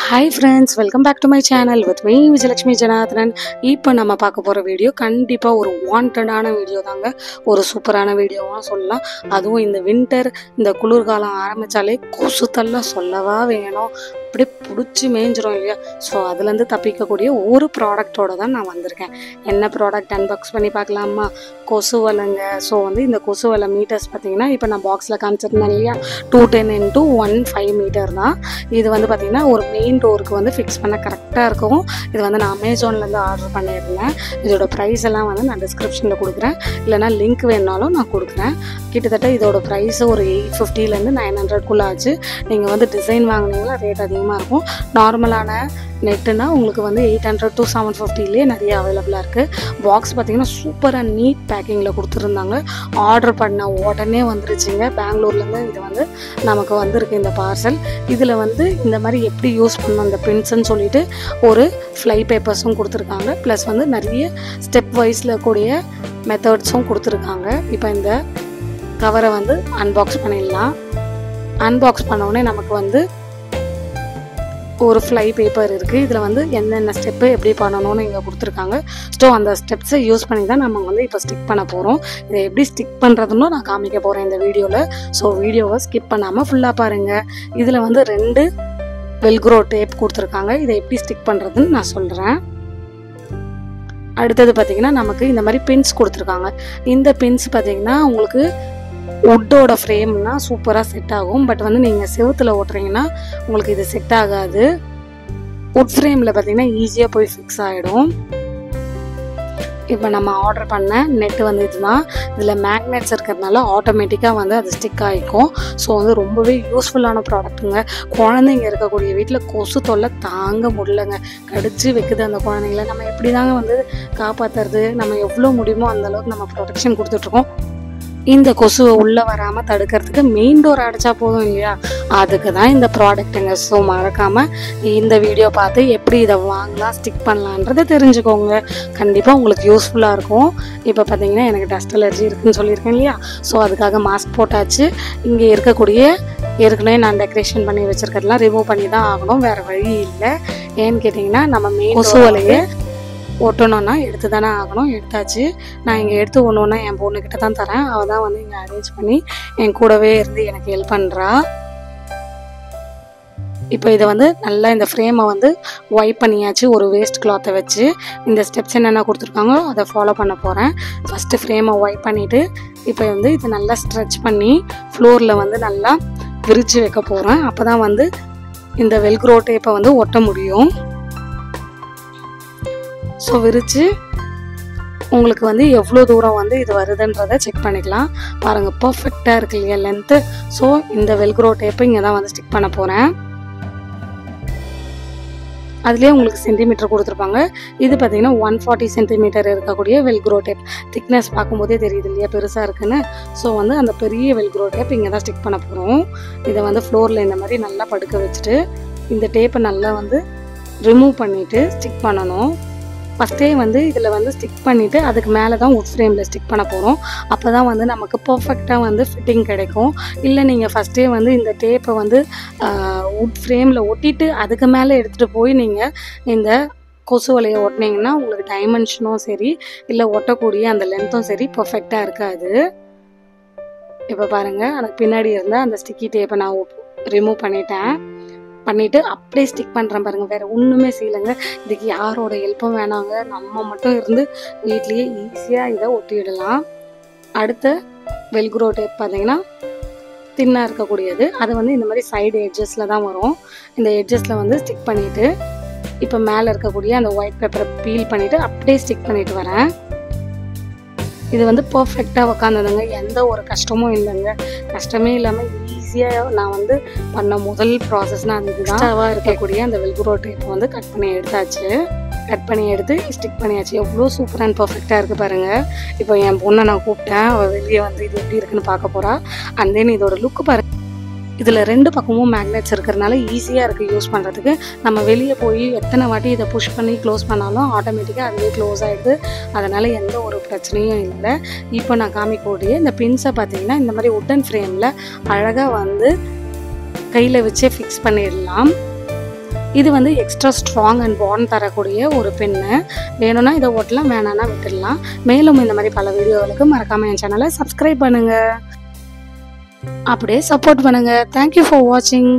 Hi friends, welcome back to my channel with me Vijayalakshmi Janathan. இப்போ நம்ம பார்க்க போற வீடியோ கண்டிப்பா ஒரு வாண்டடான வீடியோ தாங்க. ஒரு சூப்பரான வீடியோவா சொல்லலாம். அதுவும் இந்த வின்டர் இந்த குளிர்காலம் ஆரம்பிச்சாலே கொசுத்தெல்லாம் சொல்லவா வேணும். அப்படியே பிடிச்சி மேய்ஞ்சிரும் இல்லையா. ஸோ அதுலேருந்து தப்பிக்கக்கூடிய ஒரு ப்ராடக்டோட தான் நான் வந்திருக்கேன். என்ன ப்ராடக்ட் அன்பாக்ஸ் பண்ணி பார்க்கலாமா? கொசு வலைங்க. ஸோ இந்த கொசு வலை மீட்டர்ஸ் பார்த்தீங்கன்னா இப்போ நான் பாக்ஸில் காமிச்சிருந்தேன் இல்லையா, 210 × 1.5 மீட்டர் தான். இது பார்த்தீங்கன்னா ஒரு மெயின் டோருக்கு ஃபிக்ஸ் பண்ண கரெக்டாக இருக்கும். இது நான் அமேசான்லேருந்து ஆர்டர் பண்ணியிருந்தேன். இதோட ப்ரைஸ் எல்லாம் நான் டிஸ்கிரிப்ஷனில் கொடுக்குறேன், இல்லைனா லிங்க் வேணுனாலும் நான் கொடுக்குறேன். கிட்டத்தட்ட இதோட ப்ரைஸ் ஒரு 850லேருந்து 900 ஆச்சு. நீங்கள் டிசைன் வாங்கினீங்களா ரேட் அதிகமாக இருக்கும். நார்மலான நெட்டுனா உங்களுக்கு 800 to 750லேயே நிறைய அவைலபிளாக இருக்குது. பாக்ஸ் பார்த்தீங்கன்னா சூப்பராக நீட் பேக்கிங்கில் கொடுத்துருந்தாங்க. ஆர்டர் பண்ண உடனே வந்துருச்சுங்க. பெங்களூர்லேருந்து இது நமக்கு வந்திருக்கு இந்த பார்சல். இதில் இந்த மாதிரி எப்படி யூஸ் பண்ணணும் அந்த பிரிண்ட்ஸ்ன்னு சொல்லிட்டு ஒரு ஃப்ளை பேப்பர்ஸும் கொடுத்துருக்காங்க. ப்ளஸ் நிறைய ஸ்டெப் வைஸில் கூடிய மெத்தட்ஸும் கொடுத்துருக்காங்க. இப்போ இந்த கவரை அன்பாக்ஸ் பண்ணிடலாம். அன்பாக்ஸ் பண்ணோடனே நமக்கு ஒரு ஃப்ளை பேப்பர் இருக்குது. இதில் என்னென்ன ஸ்டெப்பு எப்படி பண்ணணும்னு இங்கே கொடுத்துருக்காங்க. ஸோ அந்த ஸ்டெப்ஸை யூஸ் பண்ணி தான் நம்ம இப்போ ஸ்டிக் பண்ண போகிறோம். இதை எப்படி ஸ்டிக் பண்ணுறதுன்னு நான் காமிக்க போகிறேன் இந்த வீடியோவில். ஸோ வீடியோவை ஸ்கிப் பண்ணாமல் ஃபுல்லாக பாருங்கள். இதில் 2 வெல்க்ரோ டேப் கொடுத்துருக்காங்க. இதை எப்படி ஸ்டிக் பண்ணுறதுன்னு நான் சொல்கிறேன். அடுத்தது பார்த்திங்கன்னா நமக்கு இந்த மாதிரி பின்ஸ் கொடுத்துருக்காங்க. இந்த பின்ஸ் பார்த்திங்கன்னா உங்களுக்கு உட்டோட ஃப்ரேம்னா சூப்பராக செட் ஆகும். பட் நீங்கள் செவுத்தில் ஓட்டுறீங்கன்னா உங்களுக்கு இது செட் ஆகாது. உட் ஃப்ரேமில் பார்த்தீங்கன்னா ஈஸியாக போய் ஃபிக்ஸ் ஆகிடும். இப்போ நம்ம ஆர்டர் பண்ண நெட்டு இதுதான். இதில் மேக்னெட்ஸ் இருக்கிறதுனால ஆட்டோமேட்டிக்காக அது ஸ்டிக் ஆகிக்கும். ஸோ ரொம்பவே யூஸ்ஃபுல்லான ப்ராடக்ட்டுங்க. குழந்தைங்க இருக்கக்கூடிய வீட்டில் கொசு தொல்லை தாங்க முடியலங்க. கடிச்சு வைக்குது அந்த குழந்தைங்கள. நம்ம எப்படி தாங்க காப்பாற்றுறது, நம்ம எவ்வளோ முடியுமோ அந்தளவுக்கு நம்ம ப்ரொடெக்ஷன் கொடுத்துட்ருக்கோம். இந்த கொசுவை உள்ளே வராமல் தடுக்கிறதுக்கு மெயின் டோர் அடைச்சா போதும் இல்லையா, அதுக்கு தான் இந்த ப்ராடக்ட்டுங்க. ஸோ மறக்காமல் இந்த வீடியோ பார்த்து எப்படி இதை வாங்கலாம், ஸ்டிக் பண்ணலான்றதை தெரிஞ்சுக்கோங்க. கண்டிப்பாக உங்களுக்கு யூஸ்ஃபுல்லாக இருக்கும். இப்போ பார்த்தீங்கன்னா எனக்கு டஸ்ட் அலர்ஜி இருக்குதுன்னு சொல்லியிருக்கேன் இல்லையா. ஸோ அதுக்காக மாஸ்க் போட்டாச்சு. இங்கே இருக்கக்கூடிய ஏற்கனவே நான் டெக்கரேஷன் பண்ணி வச்சுருக்கிறதுலாம் ரிமூவ் பண்ணி தான் ஆகணும், வேறு வழி இல்லை. ஏன்னு கேட்டிங்கன்னா நம்ம மெயின் கொசு வலையை ஒட்டணும்னா எடுத்து தானே ஆகணும். எடுத்தாச்சு. நான் இங்கே எடுத்து ஒன்று என் பொண்ணுக்கிட்ட தான் தரேன். அவள் தான் இங்கே அரேஞ்ச் பண்ணி என் கூடவே இருந்து எனக்கு ஹெல்ப் பண்ணுறா. இப்போ இதை நல்லா இந்த ஃப்ரேமை வைப் பண்ணியாச்சு ஒரு வேஸ்ட் கிளாத்தை வச்சு. இந்த ஸ்டெப்ஸ் என்னென்ன கொடுத்துருக்காங்களோ அதை ஃபாலோ பண்ண போகிறேன். ஃபஸ்ட்டு ஃப்ரேமை வைப் பண்ணிவிட்டு இப்போ இது நல்லா ஸ்ட்ரெச் பண்ணி ஃப்ளோரில் நல்லா விரித்து வைக்க போகிறேன். அப்போ தான் இந்த வெல்க்ரோ டேப்பை ஒட்ட முடியும். ஸோ விரித்து உங்களுக்கு எவ்வளோ தூரம் இது வருதுன்றதை செக் பண்ணிக்கலாம். பாருங்கள், பர்ஃபெக்டாக இருக்கு இல்லையா லென்த்து. ஸோ இந்த வெல்க்ரோ டேப்பை இங்கே தான் ஸ்டிக் பண்ண போகிறேன். அதுலேயே உங்களுக்கு சென்டிமீட்டர் கொடுத்துருப்பாங்க. இது பார்த்தீங்கன்னா 140 சென்டிமீட்டர் இருக்கக்கூடிய வெல்க்ரோ டேப். திக்னஸ் பார்க்கும்போதே தெரியுது இல்லையா பெருசாக இருக்குன்னு. ஸோ அந்த பெரிய வெல்க்ரோ டேப் இங்கே தான் ஸ்டிக் பண்ண போகிறோம். இதை ஃப்ளோரில் இந்த மாதிரி நல்லா படுக்க வச்சுட்டு இந்த டேப்பை நல்லா ரிமூவ் பண்ணிவிட்டு ஸ்டிக் பண்ணணும். ஃபஸ்ட்டே இதில் ஸ்டிக் பண்ணிவிட்டு அதுக்கு மேலே தான் உட் ஃப்ரேமில் ஸ்டிக் பண்ண போகிறோம். அப்போ தான் நமக்கு பர்ஃபெக்டாக ஃபிட்டிங் கிடைக்கும். இல்லை நீங்கள் ஃபஸ்ட்டே இந்த டேப்பை உட் ஃப்ரேமில் ஒட்டிட்டு அதுக்கு மேலே எடுத்துகிட்டு போய் நீங்கள் இந்த கொசு வலையை ஒட்டினீங்கன்னா உங்களுக்கு டைமென்ஷனும் சரி இல்லை ஒட்டக்கூடிய அந்த லென்த்தும் சரி பர்ஃபெக்டாக இருக்காது. இப்போ பாருங்கள், அதுக்கு பின்னாடி இருந்தால் அந்த ஸ்டிக்கி டேப்பை நான் ரிமூவ் பண்ணிவிட்டு அப்படியே ஸ்டிக் பண்ணுறேன் பாருங்கள். வேறு ஒன்றுமே செய்யலைங்க. இதுக்கு யாரோட ஹெல்ப்பும் வேணாங்க. நம்ம மட்டும் இருந்து வீட்லேயே ஈஸியாக இதை ஒட்டிடலாம். அடுத்த வெல்க்ரோ டேப் பார்த்தீங்கன்னா தின்னாக இருக்கக்கூடியது. அது இந்த மாதிரி சைடு எட்ஜஸில் தான் வரும். இந்த எட்ஜஸில் ஸ்டிக் பண்ணிவிட்டு இப்போ மேலே இருக்கக்கூடிய அந்த ஒயிட் பேப்பரை பீல் பண்ணிவிட்டு அப்படியே ஸ்டிக் பண்ணிவிட்டு வரேன். இது பர்ஃபெக்டாக உக்காந்துதுங்க. எந்த ஒரு கஷ்டமும் இல்லைங்க. கஷ்டமே இல்லாமல் ஈஸியாக நான் பண்ண முதல் ப்ராசஸ்னால் அது இதுதான். எக்ஸ்ட்ராவாக இருக்கக்கூடிய அந்த வெல்க்ரோ டேப்பை கட் பண்ணி எடுத்தாச்சு. கட் பண்ணி எடுத்து ஸ்டிக் பண்ணியாச்சு. எவ்வளோ சூப்பராக அண்ட் பர்ஃபெக்டாக இருக்குது பாருங்கள். இப்போ என் பொண்ணை நான் கூப்பிட்டேன். அவள் வெளியே இது எப்படி இருக்குன்னு பார்க்க போகிறா. அண்ட் தென் இதோட லுக்கு பாருங்கள். இதில் 2 பக்கமும் மேக்னெட்ஸ் இருக்கிறதுனால ஈஸியாக இருக்குது யூஸ் பண்ணுறதுக்கு. நம்ம வெளியே போய் எத்தனை வாட்டி இதை புஷ் பண்ணி க்ளோஸ் பண்ணாலும் ஆட்டோமேட்டிக்காக அதுவே க்ளோஸ் ஆகிடுது. அதனால் எந்த ஒரு பிரச்சனையும் இல்லை. இப்போ நான் காமிக்கக்கூடிய இந்த பின்ஸை பார்த்தீங்கன்னா இந்த மாதிரி உட்டன் ஃப்ரேமில் அழகாக கையில் வச்சே ஃபிக்ஸ் பண்ணிடலாம். இது வந்து எக்ஸ்ட்ரா ஸ்ட்ராங் அண்ட் பாண்ட் தரக்கூடிய ஒரு பென்னு. வேணும்னா இதை ஓட்டலாம், வேணான்னா விட்டுடலாம். மேலும் இந்த மாதிரி பல வீடியோகளுக்கு மறக்காமல் என் சேனலை சப்ஸ்கிரைப் பண்ணுங்கள், அப்படியே சப்போர்ட் பண்ணுங்கள். தேங்க்யூ ஃபார் வாட்சிங்.